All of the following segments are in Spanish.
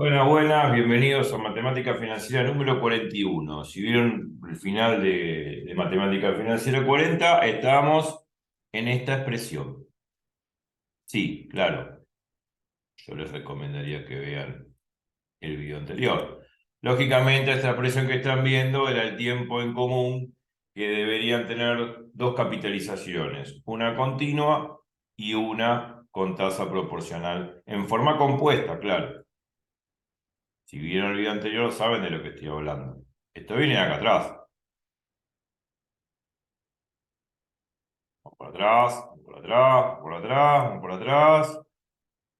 Buenas, buenas, bienvenidos a Matemática Financiera número 41. Si vieron el final de Matemática Financiera 40, estábamos en esta expresión. Sí, claro, yo les recomendaría que vean el video anterior. Lógicamente, esta expresión que están viendo era el tiempo en común que deberían tener dos capitalizaciones, una continua y una con tasa proporcional, en forma compuesta, claro. Si vieron el video anterior, saben de lo que estoy hablando. Esto viene de acá atrás. Vamos por atrás, vamos por atrás, vamos por atrás, vamos por atrás.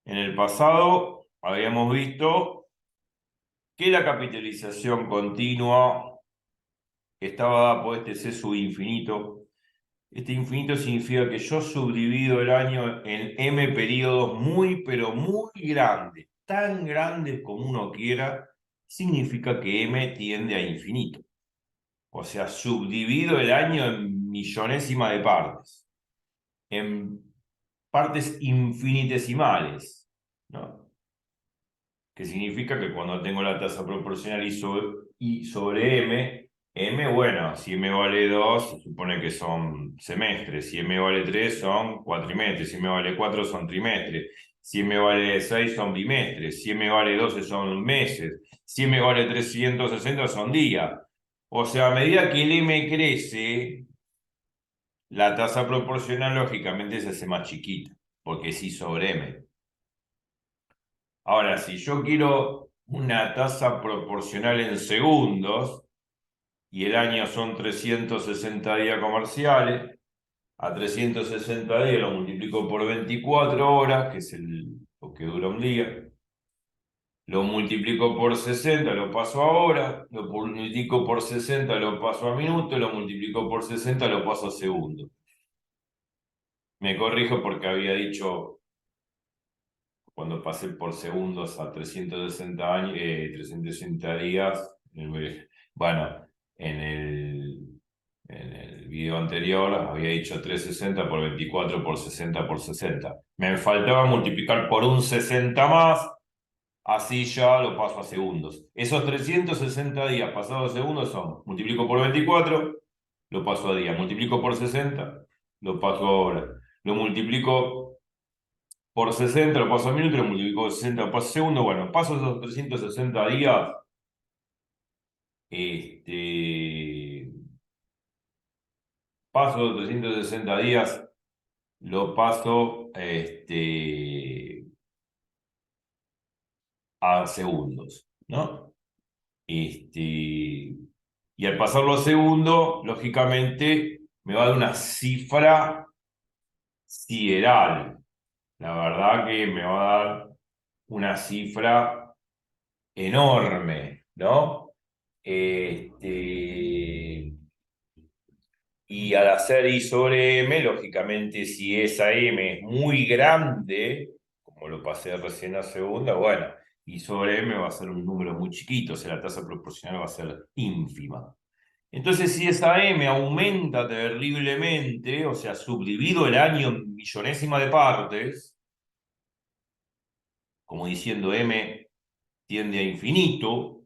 En el pasado habíamos visto que la capitalización continua estaba dada por este C sub infinito. Este infinito significa que yo subdivido el año en m periodos muy, pero muy grandes, tan grandes como uno quiera, significa que m tiende a infinito. O sea, subdivido el año en millonésima de partes, en partes infinitesimales, ¿no? Que significa que cuando tengo la tasa proporcional I sobre M, bueno, si M vale 2, se supone que son semestres, si M vale 3 son cuatrimestres, si M vale 4 son trimestres, si M vale 6 son bimestres, si M vale 12 son meses, si M vale 360 son días. O sea, a medida que el M crece, la tasa proporcional lógicamente se hace más chiquita, porque es I sobre M. Ahora, si yo quiero una tasa proporcional en segundos, y el año son 360 días comerciales, a 360 días lo multiplico por 24 horas, que es lo que dura un día, lo multiplico por 60, lo paso a horas, lo multiplico por 60, lo paso a minutos, lo multiplico por 60, lo paso a segundos. Me corrijo porque había dicho cuando pasé por segundos a 360 años, 360 días, bueno, en el video anterior había dicho 360 por 24 por 60 por 60. Me faltaba multiplicar por un 60 más, así ya lo paso a segundos. Esos 360 días pasados a segundos son, multiplico por 24, lo paso a día, multiplico por 60, lo paso a hora, lo multiplico por 60 lo paso a minuto, lo multiplico por 60 lo paso a segundo. Bueno, paso esos 360 días. Este, paso los 360 días, lo paso a segundos, ¿no? Y al pasarlo a segundo, lógicamente, me va a dar una cifra sideral. La verdad que me va a dar una cifra enorme, ¿no? Y al hacer I sobre M, lógicamente, si esa M es muy grande, como lo pasé recién a segunda, bueno, I sobre M va a ser un número muy chiquito, o sea, la tasa proporcional va a ser ínfima. Entonces, si esa M aumenta terriblemente, o sea, subdivido el año en millonésima de partes, como diciendo M tiende a infinito,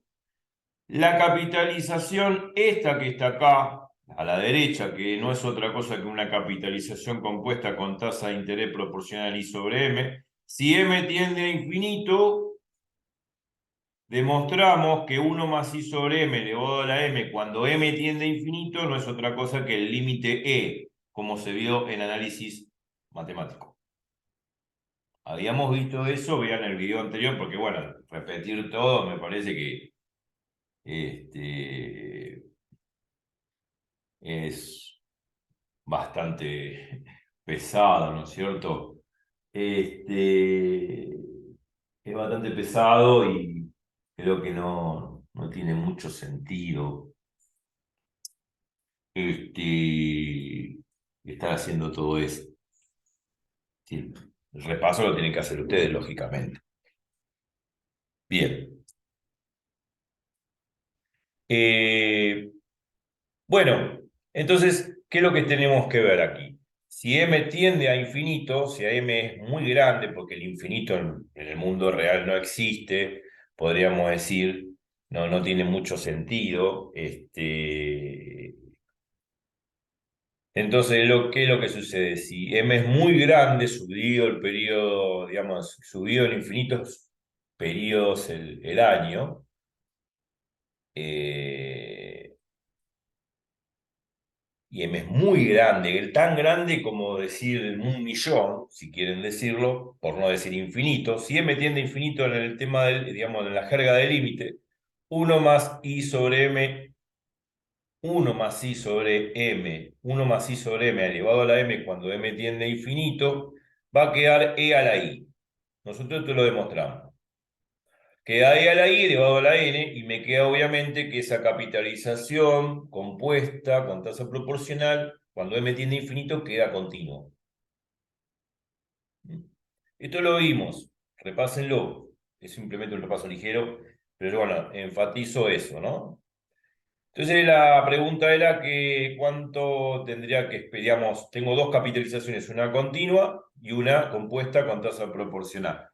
la capitalización, esta que está acá, a la derecha, que no es otra cosa que una capitalización compuesta con tasa de interés proporcional I sobre M, si M tiende a infinito, demostramos que 1 más I sobre M elevado a la M cuando M tiende a infinito no es otra cosa que el límite E, como se vio en análisis matemático. Habíamos visto eso, vean el video anterior, porque bueno, repetir todo me parece que es bastante pesado, ¿no es cierto? Es bastante pesado y creo que no tiene mucho sentido estar haciendo todo eso. Sí, el repaso lo tienen que hacer ustedes, lógicamente. Bien. Eh, Bueno, entonces, ¿qué es lo que tenemos que ver aquí? Si m tiende a infinito, si m es muy grande, porque el infinito en el mundo real no existe, podríamos decir, no tiene mucho sentido. Entonces, ¿qué es lo que sucede? Si M es muy grande, subido el periodo, digamos, subido en infinitos periodos el año, eh, y M es muy grande, tan grande como decir 1.000.000, si quieren decirlo, por no decir infinito. Si M tiende a infinito en el tema del, digamos, en la jerga del límite, 1 más I sobre M, 1 más I sobre M, 1 más I sobre M elevado a la M cuando M tiende a infinito, va a quedar E a la I. Nosotros esto lo demostramos. Queda E a la I elevado a la N y me queda obviamente que esa capitalización compuesta con tasa proporcional, cuando M tiende a infinito, queda continuo. Esto lo vimos, repásenlo, es simplemente un repaso ligero, pero bueno, enfatizo eso, ¿no? Entonces la pregunta era que cuánto tendría que esperamos. Tengo dos capitalizaciones, una continua y una compuesta con tasa proporcional.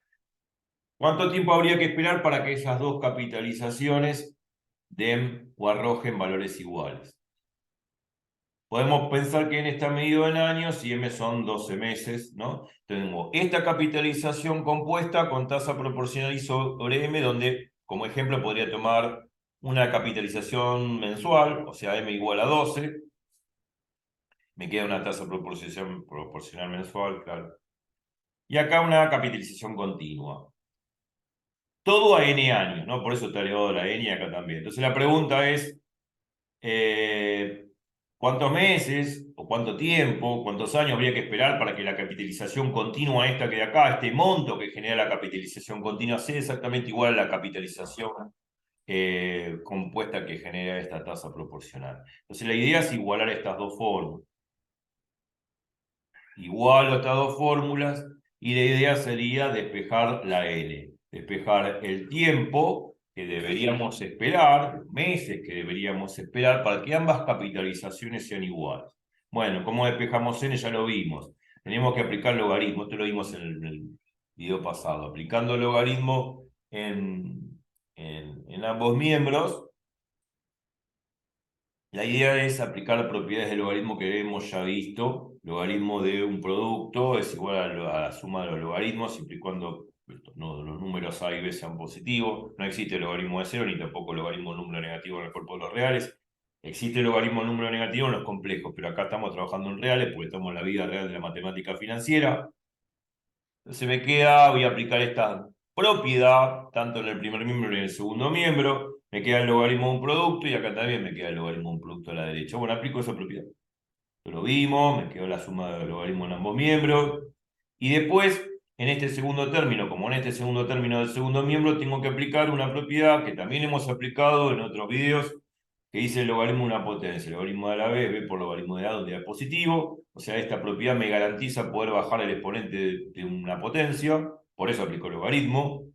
¿Cuánto tiempo habría que esperar para que esas dos capitalizaciones den o arrojen valores iguales? Podemos pensar que n está medido en años y m son 12 meses, ¿no? Tenemos esta capitalización compuesta con tasa proporcional y sobre m, donde como ejemplo podría tomar una capitalización mensual, o sea, m igual a 12. Me queda una tasa proporcional mensual, claro. Y acá una capitalización continua. Todo a n años, ¿no? Por eso está elevado la n acá también. Entonces la pregunta es, ¿cuántos meses o cuánto tiempo, cuántos años habría que esperar para que la capitalización continua esta que de acá, este monto que genera la capitalización continua, sea exactamente igual a la capitalización compuesta que genera esta tasa proporcional? Entonces la idea es igualar estas dos fórmulas. Igualo estas dos fórmulas y la idea sería despejar la N, despejar el tiempo que deberíamos esperar, meses que deberíamos esperar para que ambas capitalizaciones sean iguales. Bueno, ¿cómo despejamos N? Ya lo vimos. Tenemos que aplicar logaritmo, esto lo vimos en el video pasado. Aplicando logaritmo en ambos miembros, la idea es aplicar propiedades del logaritmo que hemos ya visto. Logaritmo de un producto es igual a la suma de los logaritmos, siempre y cuando los números A y B sean positivos. No existe logaritmo de cero, ni tampoco logaritmo de número negativo en el cuerpo de los reales. Existe logaritmo de número negativo en los complejos, pero acá estamos trabajando en reales porque estamos en la vida real de la matemática financiera. Entonces me queda, voy a aplicar esta propiedad, tanto en el primer miembro y en el segundo miembro. Me queda el logaritmo de un producto y acá también me queda el logaritmo de un producto a la derecha. Bueno, aplico esa propiedad. Lo vimos, me quedó la suma de logaritmos en ambos miembros. Y después, en este segundo término, como en este segundo término del segundo miembro, tengo que aplicar una propiedad que también hemos aplicado en otros videos, que dice el logaritmo de una potencia. El logaritmo de la B, B por logaritmo de A, donde A es positivo. O sea, esta propiedad me garantiza poder bajar el exponente de una potencia. Por eso aplico el logaritmo.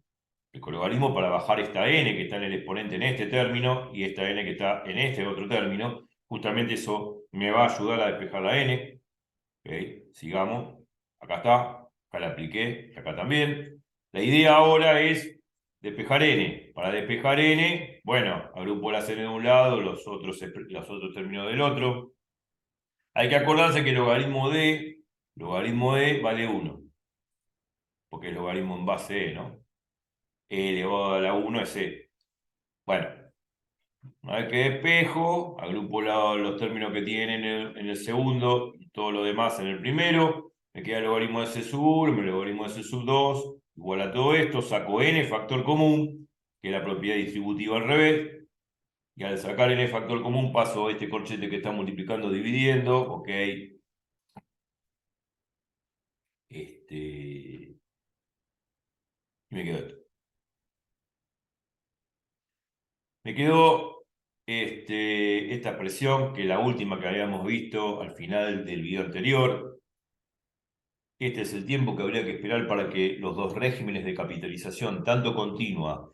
Aplico el logaritmo para bajar esta n que está en el exponente en este término y esta n que está en este otro término. Justamente eso me va a ayudar a despejar la n. Okay, sigamos. Acá está. Acá la apliqué. Y acá también. La idea ahora es despejar n. Para despejar n, bueno, agrupo las n de un lado, los otros términos del otro. Hay que acordarse que el logaritmo de vale 1. Porque es logaritmo en base e, ¿no? E elevado a la 1 es e. Bueno, una vez que despejo, agrupo los términos que tienen en el segundo y todo lo demás en el primero. Me queda el logaritmo de c sub 1, el logaritmo de c sub 2, igual a todo esto, saco n factor común, que es la propiedad distributiva al revés, y al sacar n factor común paso a este corchete que está multiplicando, dividiendo, ok. Y me quedó esto. Me quedó esta expresión, que es la última que habíamos visto al final del video anterior. Este es el tiempo que habría que esperar para que los dos regímenes de capitalización, tanto continua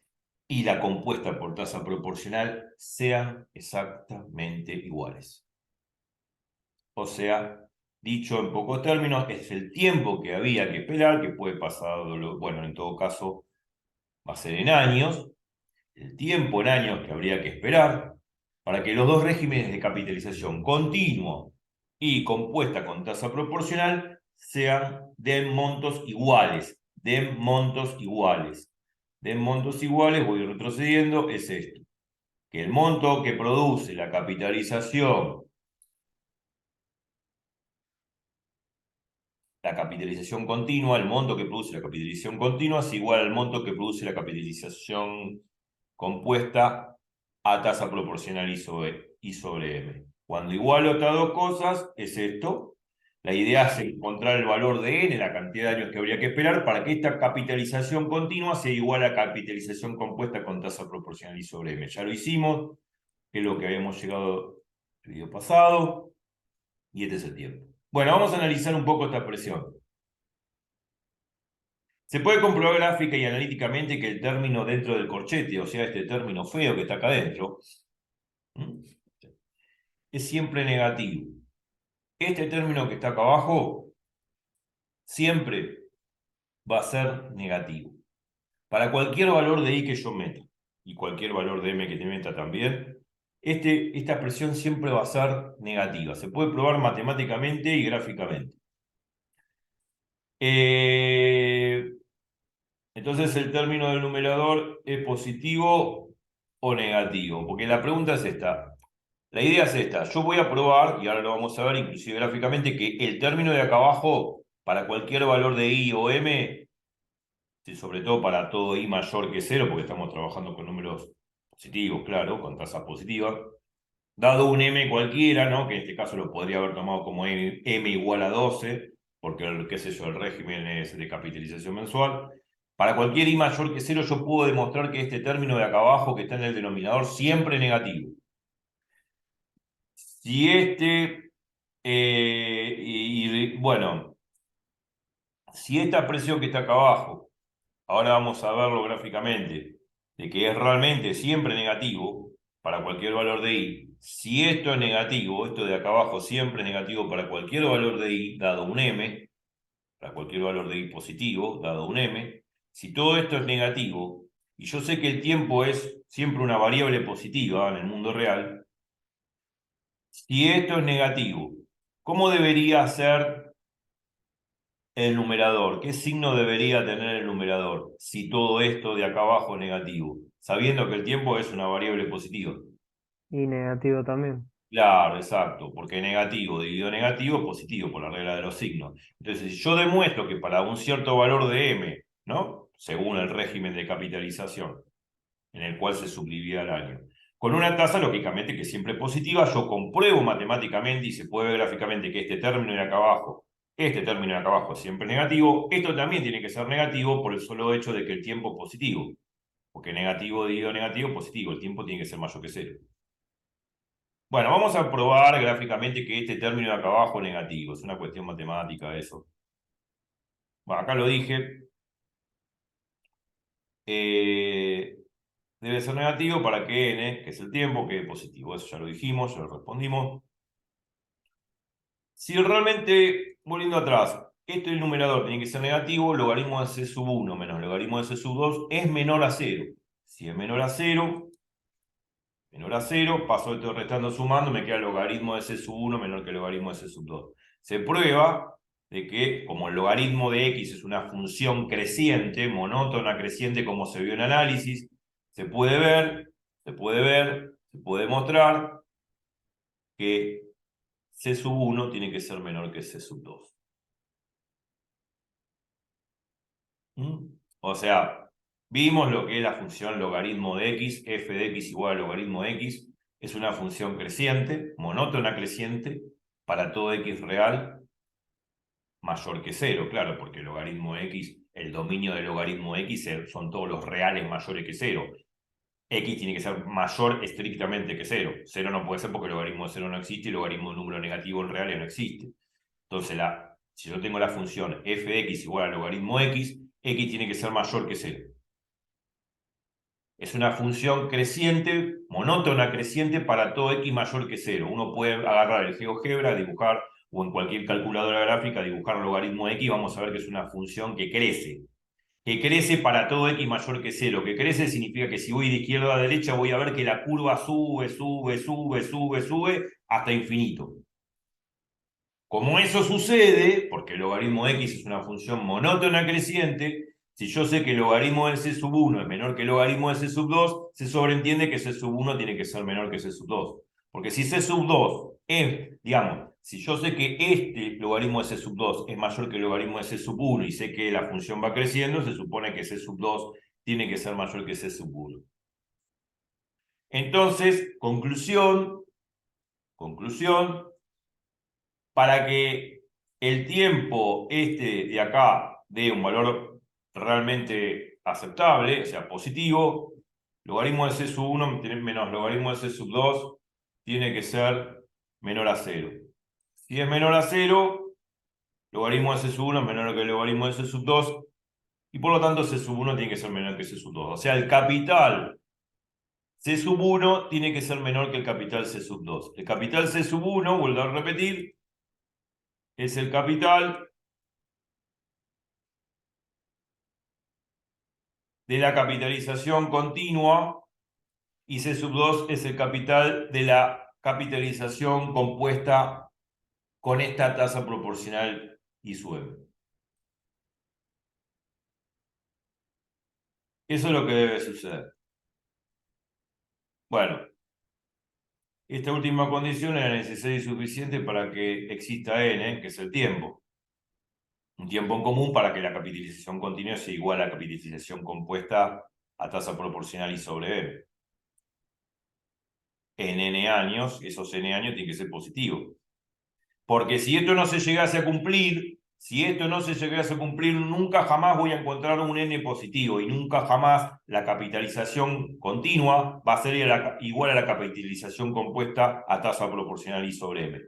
y la compuesta por tasa proporcional, sean exactamente iguales. O sea, dicho en pocos términos, es el tiempo que había que esperar, que puede pasar, bueno, en todo caso va a ser en años, el tiempo en años que habría que esperar para que los dos regímenes de capitalización continua y compuesta con tasa proporcional sean de montos iguales, de montos iguales. De montos iguales, voy retrocediendo, es esto, que el monto que produce la capitalización continua, el monto que produce la capitalización continua es igual al monto que produce la capitalización compuesta a tasa proporcional I sobre M. Cuando igualo estas dos cosas, es esto. La idea es encontrar el valor de N, la cantidad de años que habría que esperar, para que esta capitalización continua sea igual a capitalización compuesta con tasa proporcional I sobre M. Ya lo hicimos, que es lo que habíamos llegado el video pasado, y este es el tiempo. Bueno, vamos a analizar un poco esta expresión. Se puede comprobar gráfica y analíticamente que el término dentro del corchete, o sea, este término feo que está acá adentro, es siempre negativo. Este término que está acá abajo siempre va a ser negativo. Para cualquier valor de I que yo meta, y cualquier valor de M que te meta también, esta expresión siempre va a ser negativa. Se puede probar matemáticamente y gráficamente. Entonces el término del numerador es positivo o negativo, porque la pregunta es esta. La idea es esta. Yo voy a probar, y ahora lo vamos a ver inclusive gráficamente, que el término de acá abajo, para cualquier valor de I o M, sobre todo para todo I mayor que 0, porque estamos trabajando con números positivos, claro, con tasas positivas, dado un M cualquiera, ¿no? Que en este caso lo podría haber tomado como M igual a 12, porque qué sé yo, el régimen es de capitalización mensual. Para cualquier I mayor que 0, yo puedo demostrar que este término de acá abajo, que está en el denominador, siempre es negativo. Si bueno, si esta expresión que está acá abajo, ahora vamos a verlo gráficamente, de que es realmente siempre negativo para cualquier valor de I. Si esto es negativo, esto de acá abajo siempre es negativo para cualquier valor de I, dado un M, para cualquier valor de I positivo, dado un M. Si todo esto es negativo, y yo sé que el tiempo es siempre una variable positiva en el mundo real, si esto es negativo, ¿cómo debería ser el numerador? ¿Qué signo debería tener el numerador si todo esto de acá abajo es negativo? Sabiendo que el tiempo es una variable positiva. Y negativo también. Claro, exacto, porque negativo dividido negativo es positivo por la regla de los signos. Entonces, si yo demuestro que para un cierto valor de M, ¿no? Según el régimen de capitalización, en el cual se subdivide el año, con una tasa, lógicamente, que siempre es positiva, yo compruebo matemáticamente y se puede ver gráficamente que este término de acá abajo es siempre negativo, esto también tiene que ser negativo por el solo hecho de que el tiempo es positivo, porque negativo dividido negativo, positivo, el tiempo tiene que ser mayor que cero. Bueno, vamos a probar gráficamente que este término de acá abajo es negativo. Es una cuestión matemática eso. Bueno, acá lo dije. Eh, Debe ser negativo para que n, que es el tiempo, quede positivo. Eso ya lo dijimos, ya lo respondimos. Si realmente, volviendo atrás, esto del numerador tiene que ser negativo, logaritmo de c sub 1 menos logaritmo de c sub 2 es menor a 0. Si es menor a 0, paso esto restando sumando, me queda el logaritmo de c sub 1 menor que el logaritmo de c sub 2. Se prueba de que como el logaritmo de x es una función creciente, monótona creciente como se vio en análisis, se puede demostrar que c sub 1 tiene que ser menor que c sub 2. O sea, vimos lo que es la función logaritmo de x, f de x igual a logaritmo de x, es una función creciente, monótona creciente, para todo x real mayor que 0, claro, porque el logaritmo de x, el dominio del logaritmo de x son todos los reales mayores que 0. X tiene que ser mayor estrictamente que 0. 0 no puede ser porque el logaritmo de 0 no existe y el logaritmo de un número negativo en reales no existe. Entonces, si yo tengo la función f de x igual a logaritmo x, x tiene que ser mayor que 0. Es una función creciente, monótona creciente para todo x mayor que 0. Uno puede agarrar el GeoGebra, dibujar, o en cualquier calculadora gráfica, dibujar logaritmo de x, vamos a ver que es una función que crece. que crece para todo x mayor que 0. Que crece significa que si voy de izquierda a derecha voy a ver que la curva sube, sube, sube, sube, sube hasta infinito. Como eso sucede, porque el logaritmo de x es una función monótona creciente, si yo sé que el logaritmo de c sub 1 es menor que el logaritmo de c sub 2, se sobreentiende que c sub 1 tiene que ser menor que c sub 2. Porque si c sub 2 es, digamos, si yo sé que este logaritmo de c sub 2 es mayor que el logaritmo de c sub 1 y sé que la función va creciendo, se supone que c sub 2 tiene que ser mayor que c sub 1. Entonces, conclusión, para que el tiempo este de acá dé un valor realmente aceptable, o sea, positivo, logaritmo de c sub 1 menos logaritmo de c sub 2 tiene que ser menor a 0. Si es menor a 0, logaritmo de c sub 1 es menor que el logaritmo de c sub 2 y por lo tanto c sub 1 tiene que ser menor que c sub 2. O sea, el capital c sub 1 tiene que ser menor que el capital c sub 2. El capital c sub 1, vuelvo a repetir, es el capital de la capitalización continua y C sub 2 es el capital de la capitalización compuesta con esta tasa proporcional I sub m. Eso es lo que debe suceder. Bueno, esta última condición era necesaria y suficiente para que exista n, que es el tiempo. Un tiempo en común para que la capitalización continua sea igual a la capitalización compuesta a tasa proporcional I sobre m. En n años, esos n años tienen que ser positivos. Porque si esto no se llegase a cumplir, nunca jamás voy a encontrar un n positivo y nunca jamás la capitalización continua va a ser igual a la capitalización compuesta a tasa proporcional I sobre m.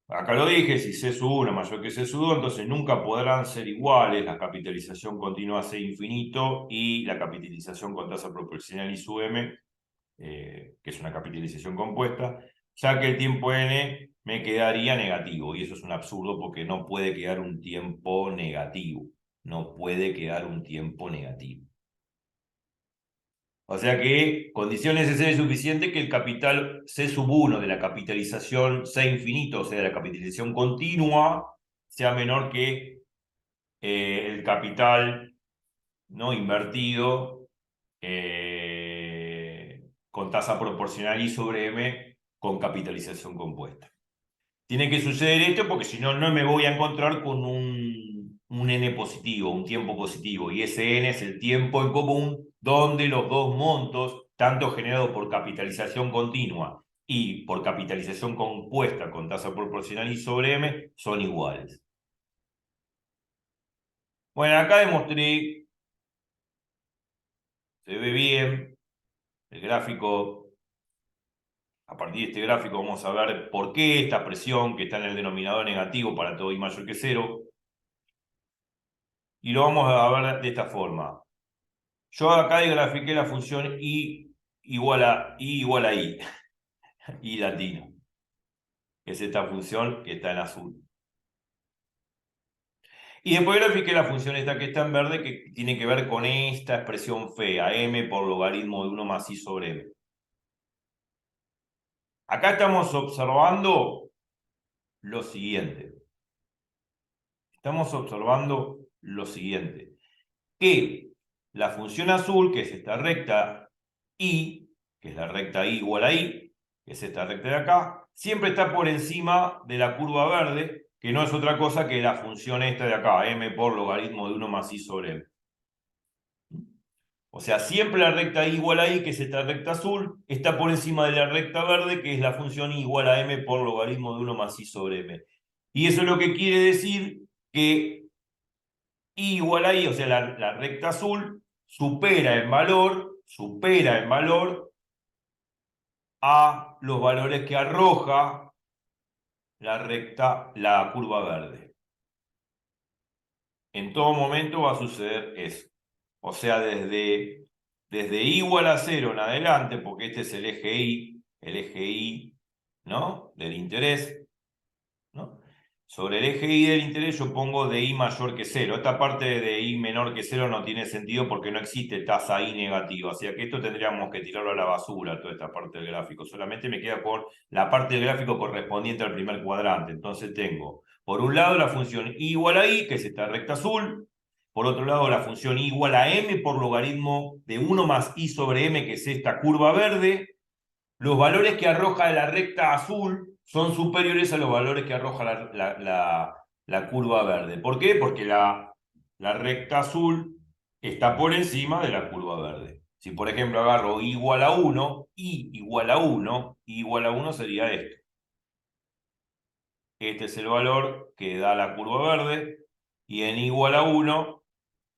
Acá lo dije, si C sub 1 mayor que C sub 2, entonces nunca podrán ser iguales la capitalización continua a C infinito y la capitalización con tasa proporcional I sub m, que es una capitalización compuesta, ya que el tiempo n me quedaría negativo, y eso es un absurdo porque no puede quedar un tiempo negativo, no puede quedar un tiempo negativo. O sea que condición necesaria y suficiente que el capital C sub 1 de la capitalización C infinito, o sea, de la capitalización continua, sea menor que el capital no invertido con tasa proporcional I sobre M con capitalización compuesta. Tiene que suceder esto porque si no, no me voy a encontrar con un n positivo, un tiempo positivo, y ese n es el tiempo en común donde los dos montos, tanto generados por capitalización continua y por capitalización compuesta con tasa proporcional I sobre M, son iguales. Bueno, acá demostré, se ve bien, el gráfico. A partir de este gráfico vamos a ver por qué esta presión que está en el denominador negativo para todo I mayor que 0. Y lo vamos a ver de esta forma. Yo acá grafiqué la función I igual a I, I latino. Es esta función que está en azul. Y después grafiqué la función esta que está en verde, que tiene que ver con esta expresión fea, m por logaritmo de 1 más I sobre m. Acá estamos observando lo siguiente. Que la función azul, que es esta recta I, que es la recta I igual a I, que es esta recta de acá, siempre está por encima de la curva verde, que no es otra cosa que la función esta de acá, m por logaritmo de 1 más I sobre m. O sea, siempre la recta I igual a I, que es esta recta azul, está por encima de la recta verde, que es la función I igual a m por logaritmo de 1 más I sobre m. Y eso es lo que quiere decir que I igual a I, o sea, la recta azul, supera en valor a los valores que arroja la curva verde. En todo momento va a suceder eso. O sea, desde I igual a 0 en adelante, porque este es el eje I, ¿no? Del interés, ¿no? Sobre el eje Y del interés yo pongo de I mayor que 0. Esta parte de I menor que 0 no tiene sentido porque no existe tasa I negativa. O sea que esto tendríamos que tirarlo a la basura, toda esta parte del gráfico. Solamente me queda con la parte del gráfico correspondiente al primer cuadrante. Entonces tengo, por un lado, la función I igual a I, que es esta recta azul. Por otro lado, la función I igual a M por logaritmo de 1 más I sobre M, que es esta curva verde. Los valores que arroja la recta azul son superiores a los valores que arroja la curva verde. ¿Por qué? Porque la recta azul está por encima de la curva verde. Si por ejemplo agarro I igual a 1, I igual a 1, I igual a 1 sería esto. Este es el valor que da la curva verde y en I igual a 1,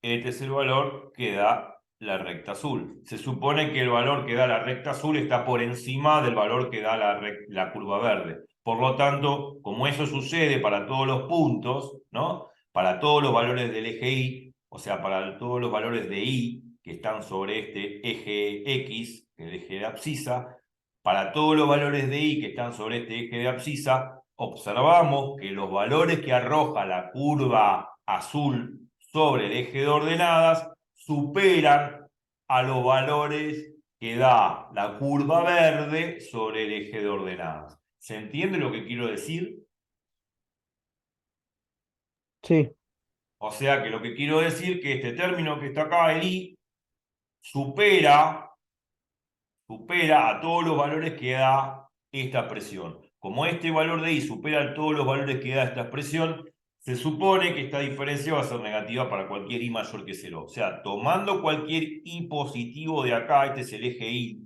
este es el valor que da la recta azul. Se supone que el valor que da la recta azul está por encima del valor que da la curva verde. Por lo tanto, como eso sucede para todos los puntos, ¿no? Para todos los valores del eje Y, o sea, para todos los valores de Y que están sobre este eje X, el eje de abscisa, para todos los valores de Y que están sobre este eje de abscisa, observamos que los valores que arroja la curva azul sobre el eje de ordenadas superan a los valores que da la curva verde sobre el eje de ordenadas. ¿Se entiende lo que quiero decir? Sí, O sea que lo que quiero decir es que este término que está acá, el I, supera a todos los valores que da esta expresión. Como este valor de I supera a todos los valores que da esta expresión, se supone que esta diferencia va a ser negativa para cualquier I mayor que 0. O sea, tomando cualquier I positivo de acá, este es el eje Y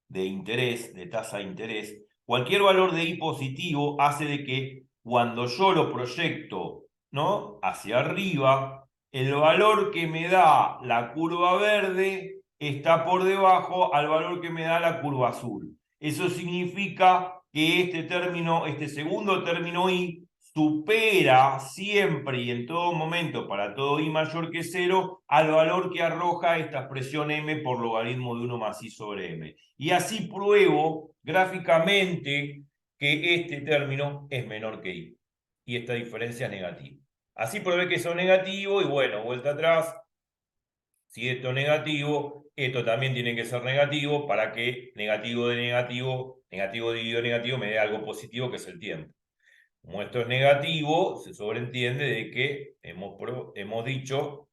de interés, de tasa de interés, cualquier valor de I positivo hace de que cuando yo lo proyecto, ¿no?, hacia arriba, el valor que me da la curva verde está por debajo al valor que me da la curva azul. Eso significa que este término, este segundo término I, supera siempre y en todo momento para todo I mayor que 0 al valor que arroja esta expresión M por logaritmo de 1 más I sobre M. Y así pruebo gráficamente que este término es menor que I. Y esta diferencia es negativa. Así probé que son negativo y bueno, vuelta atrás. Si esto es negativo, esto también tiene que ser negativo para que negativo de negativo, negativo dividido negativo me dé algo positivo que es el tiempo. Como esto es negativo, se sobreentiende de que hemos dicho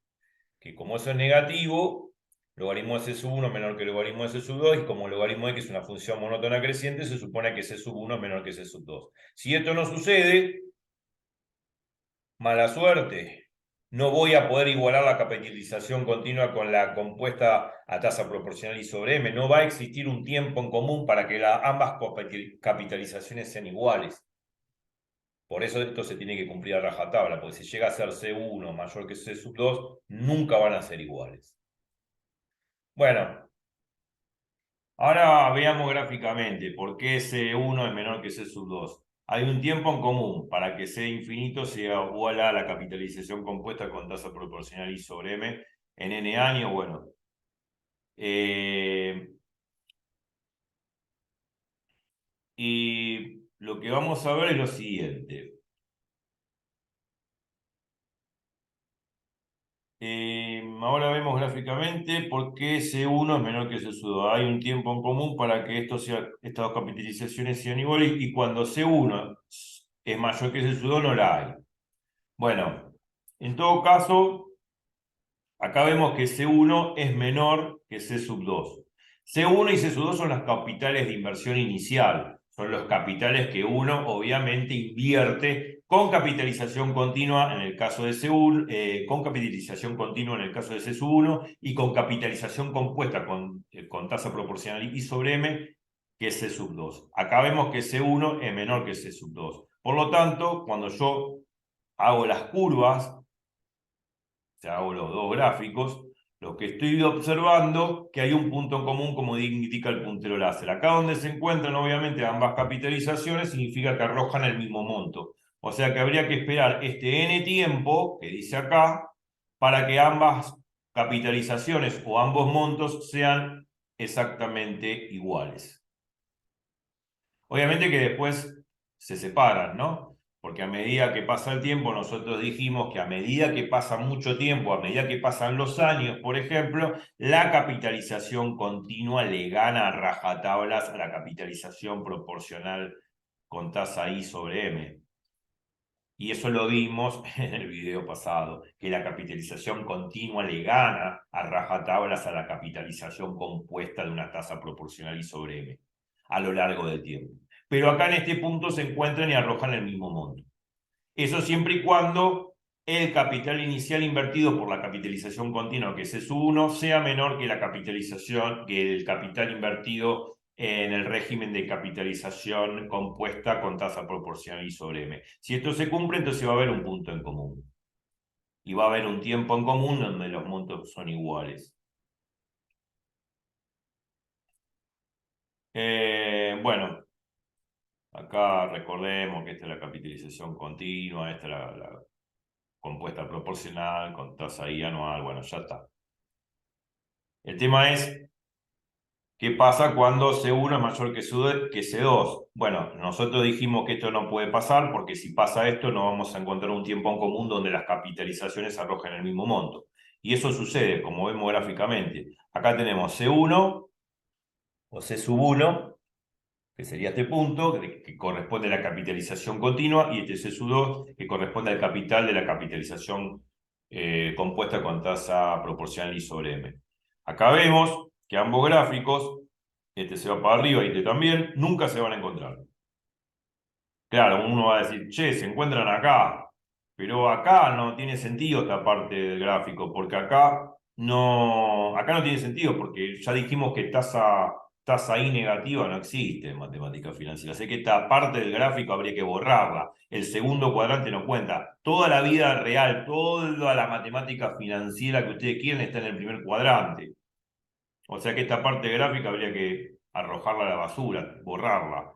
que como eso es negativo, logaritmo de C sub 1 menor que logaritmo de C sub 2, y como logaritmo de X es una función monótona creciente, se supone que C sub 1 es menor que C sub 2. Si esto no sucede, mala suerte. No voy a poder igualar la capitalización continua con la compuesta a tasa proporcional I sobre M. No va a existir un tiempo en común para que ambas capitalizaciones sean iguales. Por eso esto se tiene que cumplir a rajatabla, porque si llega a ser C1 mayor que C sub 2, nunca van a ser iguales. Bueno, ahora veamos gráficamente por qué C1 es menor que C sub 2. Hay un tiempo en común para que C infinito sea igual a la capitalización compuesta con tasa proporcional I sobre M en n años. Bueno, y lo que vamos a ver es lo siguiente. Ahora vemos gráficamente por qué C1 es menor que C sub 2. Hay un tiempo en común para que estas dos capitalizaciones sean iguales y cuando C1 es mayor que C sub 2 no la hay. Bueno, en todo caso, acá vemos que C1 es menor que C sub 2. C1 y C sub 2 son las capitales de inversión inicial. Son los capitales que uno obviamente invierte con capitalización continua en el caso de C1, con capitalización continua en el caso de C sub 1 y con capitalización compuesta con tasa proporcional I sobre M, que es C sub 2. Acá vemos que C1 es menor que C sub 2. Por lo tanto, cuando yo hago las curvas, o sea, hago los dos gráficos, lo que estoy observando que hay un punto en común como indica el puntero láser. Acá donde se encuentran obviamente ambas capitalizaciones significa que arrojan el mismo monto. O sea que habría que esperar este n tiempo, que dice acá, para que ambas capitalizaciones o ambos montos sean exactamente iguales. Obviamente que después se separan, ¿no? Porque a medida que pasa el tiempo, nosotros dijimos que a medida que pasa mucho tiempo, a medida que pasan los años, por ejemplo, la capitalización continua le gana a rajatablas a la capitalización proporcional con tasa I sobre M. Y eso lo vimos en el video pasado, que la capitalización continua le gana a rajatablas a la capitalización compuesta de una tasa proporcional I sobre M a lo largo del tiempo. Pero acá en este punto se encuentran y arrojan el mismo monto. Eso siempre y cuando el capital inicial invertido por la capitalización continua, que es S1, sea menor que la capitalización, que el capital invertido en el régimen de capitalización compuesta con tasa proporcional I sobre M. Si esto se cumple, entonces va a haber un punto en común. Y va a haber un tiempo en común donde los montos son iguales. Bueno, acá recordemos que esta es la capitalización continua, esta es la compuesta proporcional con tasa I anual, bueno, ya está. El tema es, ¿qué pasa cuando C1 es mayor que C2? Bueno, nosotros dijimos que esto no puede pasar porque si pasa esto no vamos a encontrar un tiempo en común donde las capitalizaciones arrojen el mismo monto. Y eso sucede, como vemos gráficamente. Acá tenemos C1 o C sub 1, que sería este punto, que corresponde a la capitalización continua, y este C sub 2, que corresponde al capital de la capitalización compuesta con tasa proporcional I sobre M. Acá vemos que ambos gráficos, este se va para arriba y este también, nunca se van a encontrar. Claro, uno va a decir, che, se encuentran acá, pero acá no tiene sentido esta parte del gráfico, porque acá no tiene sentido, porque ya dijimos que tasa I negativa no existe en matemática financiera. Así que esta parte del gráfico habría que borrarla. El segundo cuadrante no cuenta. Toda la vida real, toda la matemática financiera que ustedes quieren está en el primer cuadrante. O sea que esta parte gráfica habría que arrojarla a la basura, borrarla.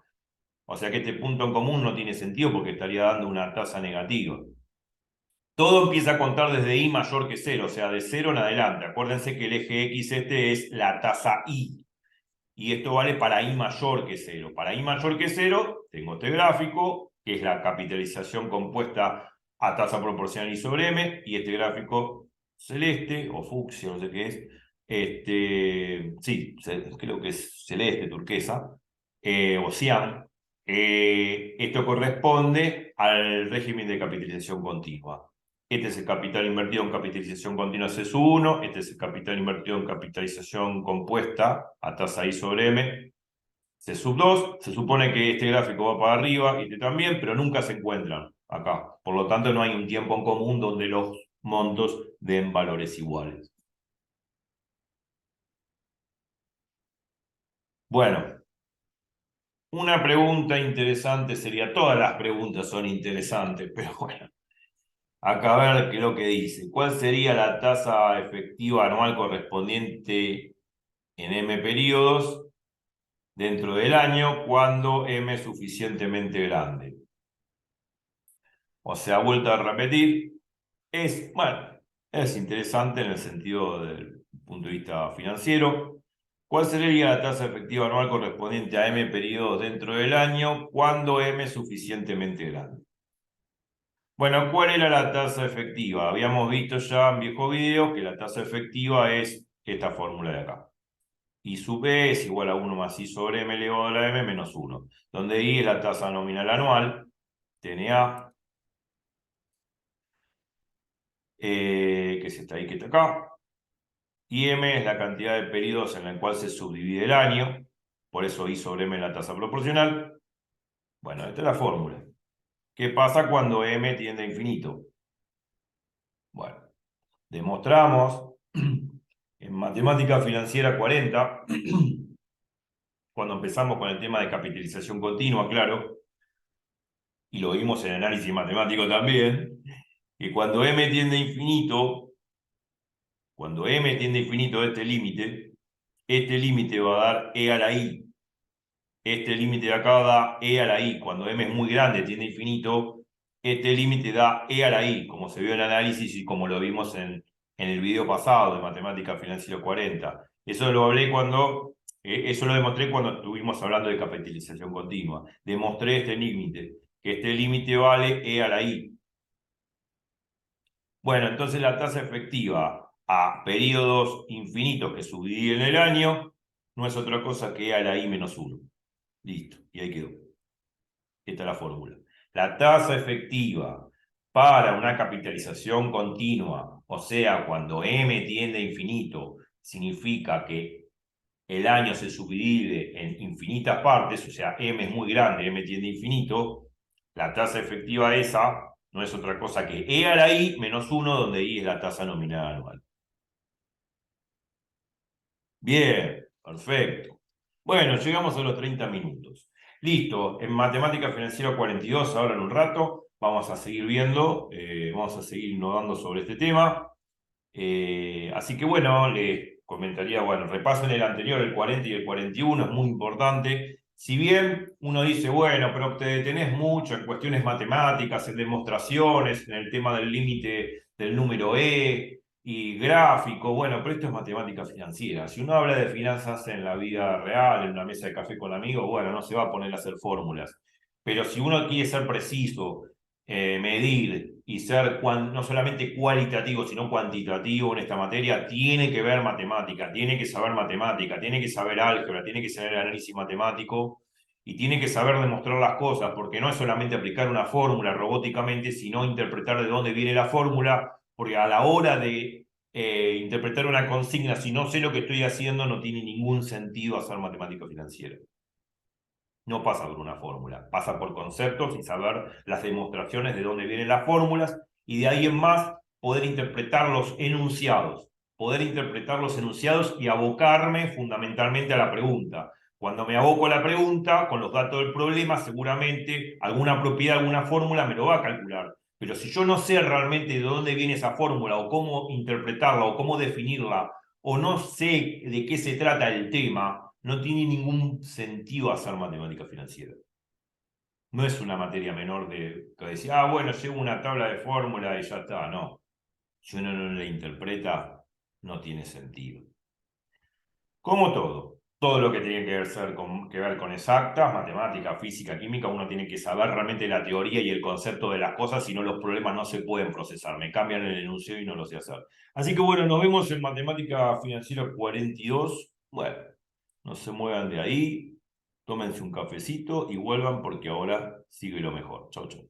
O sea que este punto en común no tiene sentido porque estaría dando una tasa negativa. Todo empieza a contar desde I mayor que 0, o sea, de 0 en adelante. Acuérdense que el eje X este es la tasa I. Y esto vale para I mayor que 0. Para I mayor que 0, tengo este gráfico, que es la capitalización compuesta a tasa proporcional I sobre M, y este gráfico celeste, o fucsia, no sé qué es, sí, creo que es celeste, turquesa, o cian. Esto corresponde al régimen de capitalización continua. Este es el capital invertido en capitalización continua C1, este es el capital invertido en capitalización compuesta a tasa I sobre M, C sub 2. Se supone que este gráfico va para arriba y este también, pero nunca se encuentran acá. Por lo tanto, no hay un tiempo en común donde los montos den valores iguales. Bueno, una pregunta interesante sería, todas las preguntas son interesantes, pero bueno. Acá a ver qué es lo que dice. ¿Cuál sería la tasa efectiva anual correspondiente en M periodos dentro del año cuando M es suficientemente grande? O sea, vuelto a repetir, bueno, es interesante en el sentido del punto de vista financiero. ¿Cuál sería la tasa efectiva anual correspondiente a M periodos dentro del año cuando M es suficientemente grande? Bueno, ¿cuál era la tasa efectiva? Habíamos visto ya en viejos videos que la tasa efectiva es esta fórmula de acá. I sub E es igual a 1 más I sobre M elevado a la M menos 1, donde I es la tasa nominal anual, TNA, que es esta I que está acá, y M es la cantidad de periodos en la cual se subdivide el año, por eso I sobre M es la tasa proporcional. Bueno, esta es la fórmula. ¿Qué pasa cuando M tiende a infinito? Bueno, demostramos en Matemática Financiera 40, cuando empezamos con el tema de capitalización continua, claro, y lo vimos en análisis matemático también, que cuando M tiende a infinito, cuando M tiende a infinito este límite va a dar E a la I. Este límite de acá da E a la I. Cuando M es muy grande, tiende a infinito, este límite da E a la I, como se vio en análisis y como lo vimos en el video pasado de Matemática Financiera 40. Eso lo hablé eso lo demostré cuando estuvimos hablando de capitalización continua. Demostré este límite. que este límite vale E a la I. Bueno, entonces la tasa efectiva a periodos infinitos que subdividen el año no es otra cosa que E a la I menos 1. Listo, y ahí quedó. Esta es la fórmula. La tasa efectiva para una capitalización continua, o sea, cuando M tiende a infinito, significa que el año se subdivide en infinitas partes, o sea, M es muy grande, M tiende a infinito, la tasa efectiva esa no es otra cosa que E a la I menos 1, donde I es la tasa nominal anual. Bien, perfecto. Bueno, llegamos a los 30 minutos. Listo, en Matemática Financiera 42, ahora en un rato, vamos a seguir viendo, vamos a seguir innovando sobre este tema. Así que bueno, les comentaría, bueno, repasen el anterior, el 40 y el 41, es muy importante. Si bien uno dice, bueno, pero te detenés mucho en cuestiones matemáticas, en demostraciones, en el tema del límite del número E y gráfico, bueno, pero esto es matemática financiera. Si uno habla de finanzas en la vida real, en una mesa de café con amigos, bueno, no se va a poner a hacer fórmulas. Pero si uno quiere ser preciso, medir y ser no solamente cualitativo, sino cuantitativo en esta materia, tiene que ver matemática, tiene que saber matemática, tiene que saber álgebra, tiene que saber análisis matemático y tiene que saber demostrar las cosas, porque no es solamente aplicar una fórmula robóticamente, sino interpretar de dónde viene la fórmula, porque a la hora de interpretar una consigna, si no sé lo que estoy haciendo, no tiene ningún sentido hacer matemática financiera. No pasa por una fórmula, pasa por conceptos y saber las demostraciones de dónde vienen las fórmulas y de ahí en más poder interpretar los enunciados, y abocarme fundamentalmente a la pregunta. Cuando me aboco a la pregunta, con los datos del problema, seguramente alguna propiedad, alguna fórmula me lo va a calcular. Pero si yo no sé realmente de dónde viene esa fórmula o cómo interpretarla o cómo definirla o no sé de qué se trata el tema, no tiene ningún sentido hacer matemática financiera. No es una materia menor de que decir, ah, bueno, llevo una tabla de fórmula y ya está. No. Si uno no la interpreta, no tiene sentido. Como todo lo que tiene que ver con exactas, matemática, física, química, uno tiene que saber realmente la teoría y el concepto de las cosas, si no los problemas no se pueden procesar. Me cambian el enunciado y no lo sé hacer. Así que bueno, nos vemos en Matemática Financiera 42. Bueno, no se muevan de ahí, tómense un cafecito y vuelvan porque ahora sigue lo mejor. Chau, chau.